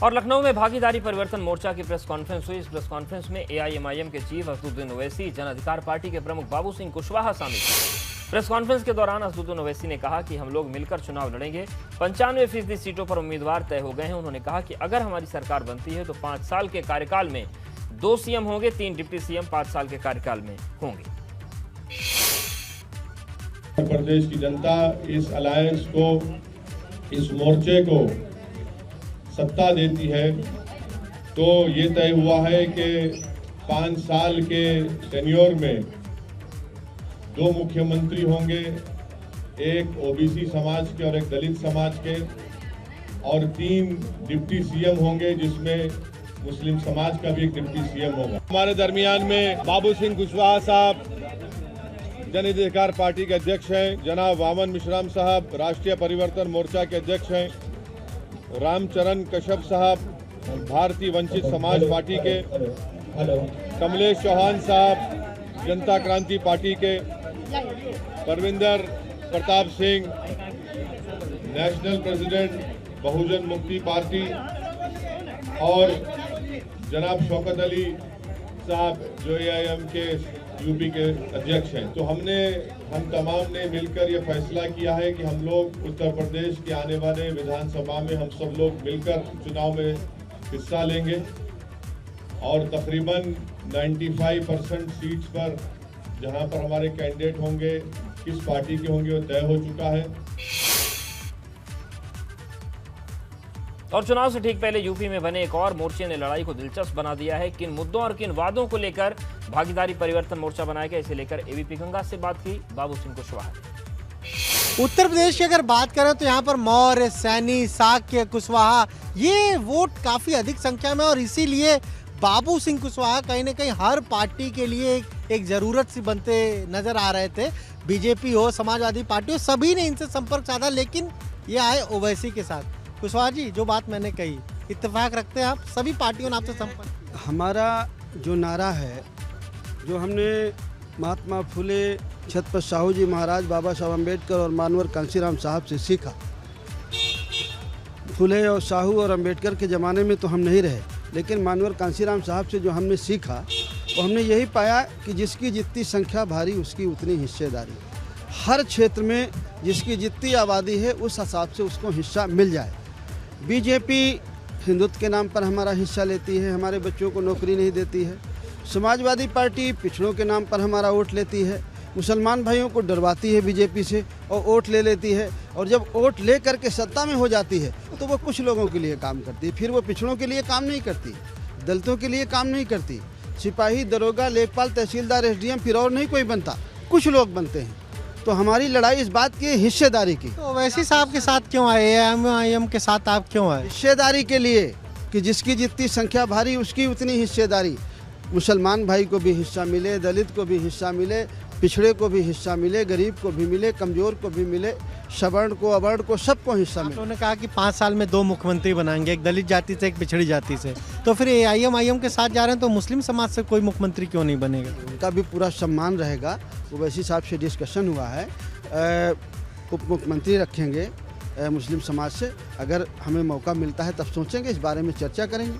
और लखनऊ में भागीदारी परिवर्तन मोर्चा की प्रेस कॉन्फ्रेंस हुई। इस प्रेस कॉन्फ्रेंस में एआईएमआईएम के चीफ असदुद्दीन ओवैसी, जन अधिकार पार्टी के प्रमुख बाबू सिंह कुशवाहा शामिल थे। प्रेस कॉन्फ्रेंस के दौरान असदुद्दीन ओवैसी ने कहा कि हम लोग मिलकर चुनाव लड़ेंगे। 95% सीटों पर उम्मीदवार तय हो गए हैं। उन्होंने कहा कि अगर हमारी सरकार बनती है तो 5 साल के कार्यकाल में 2 सीएम होंगे, 3 डिप्टी सीएम 5 साल के कार्यकाल में होंगे। उत्तर प्रदेश की जनता इस अलायंस को, इस मोर्चे को सत्ता देती है तो ये तय हुआ है कि 5 साल के टेन्योर में 2 मुख्यमंत्री होंगे, एक ओबीसी समाज के और एक दलित समाज के, और 3 डिप्टी सीएम होंगे जिसमें मुस्लिम समाज का भी एक डिप्टी सीएम होगा। हमारे दरमियान में बाबू सिंह कुशवाहा साहब जन अधिकार पार्टी के अध्यक्ष हैं, जनाब वामन मिश्राम साहब राष्ट्रीय परिवर्तन मोर्चा के अध्यक्ष हैं, रामचरण कश्यप साहब भारतीय वंचित समाज पार्टी के, कमलेश चौहान साहब जनता क्रांति पार्टी के, परविंदर प्रताप सिंह नेशनल प्रेसिडेंट बहुजन मुक्ति पार्टी, और जनाब शौकत अली साहब जो एआईएम के यूपी के अध्यक्ष हैं। तो हम तमाम ने मिलकर ये फैसला किया है कि हम लोग उत्तर प्रदेश के आने वाले विधानसभा में हम सब लोग मिलकर चुनाव में हिस्सा लेंगे और तकरीबन 95% सीट्स पर जहां पर हमारे कैंडिडेट होंगे, किस पार्टी के होंगे, वो तय हो चुका है। और चुनाव से ठीक पहले यूपी में बने एक और मोर्चे ने लड़ाई को दिलचस्प बना दिया है। किन मुद्दों और किन वादों को लेकर भागीदारी परिवर्तन मोर्चा बनाया गया, इसे लेकर एबीपी गंगा से बात की बाबू सिंह कुशवाहा ने। उत्तर प्रदेश की अगर बात करें तो यहाँ पर मौर्य, सैनी, साक्य, कुशवाहा ये वोट काफी अधिक संख्या में, और इसीलिए बाबू सिंह कुशवाहा कहीं ना कहीं हर पार्टी के लिए एक जरूरत सी बनते नजर आ रहे थे। बीजेपी हो, समाजवादी पार्टी हो, सभी ने इनसे संपर्क साधा, लेकिन ये आए ओवैसी के साथ। कुशवाहा जी, जो बात मैंने कही, इत्तेफाक रखते हैं आप? सभी पार्टियों ने आपसे संपर्क? हमारा जो नारा है, जो हमने महात्मा फुले, छत्रपति साहू जी महाराज, बाबा साहब अम्बेडकर और मानवर कांशीराम साहब से सीखा। फुले और साहू और अम्बेडकर के ज़माने में तो हम नहीं रहे, लेकिन मानवर कांशीराम साहब से जो हमने सीखा वो हमने यही पाया कि जिसकी जितनी संख्या भारी उसकी उतनी हिस्सेदारी। हर क्षेत्र में जिसकी जितनी आबादी है उस हिसाब से उसको हिस्सा मिल जाए। बीजेपी हिंदुत्व के नाम पर हमारा हिस्सा लेती है, हमारे बच्चों को नौकरी नहीं देती है। समाजवादी पार्टी पिछड़ों के नाम पर हमारा वोट लेती है, मुसलमान भाइयों को डरवाती है बीजेपी से और वोट ले लेती है, और जब वोट ले करके सत्ता में हो जाती है तो वो कुछ लोगों के लिए काम करती है, फिर वो पिछड़ों के लिए काम नहीं करती, दलितों के लिए काम नहीं करती। सिपाही, दरोगा, लेखपाल, तहसीलदार, एसडीएम फिर और नहीं कोई बनता, कुछ लोग बनते हैं। तो हमारी लड़ाई इस बात की हिस्सेदारी की। तो ओवैसी साहब के साथ क्यों आए, एआईएम के साथ आप क्यों आए? हिस्सेदारी के लिए कि जिसकी जितनी संख्या भारी उसकी उतनी हिस्सेदारी। मुसलमान भाई को भी हिस्सा मिले, दलित को भी हिस्सा मिले, पिछड़े को भी हिस्सा मिले, गरीब को भी मिले, कमज़ोर को भी मिले, सवर्ण को, अवर्ण को, सबको हिस्सा मिले। उन्होंने कहा कि 5 साल में 2 मुख्यमंत्री बनाएंगे, एक दलित जाति से, एक पिछड़ी जाति से। तो फिर एआईएम के साथ जा रहे हैं तो मुस्लिम समाज से कोई मुख्यमंत्री क्यों नहीं बनेगा? उनका भी पूरा सम्मान रहेगा। ओवैसी साहब से डिस्कशन हुआ है, उप मुख्यमंत्री रखेंगे मुस्लिम समाज से। अगर हमें मौका मिलता है तब सोचेंगे, इस बारे में चर्चा करेंगे।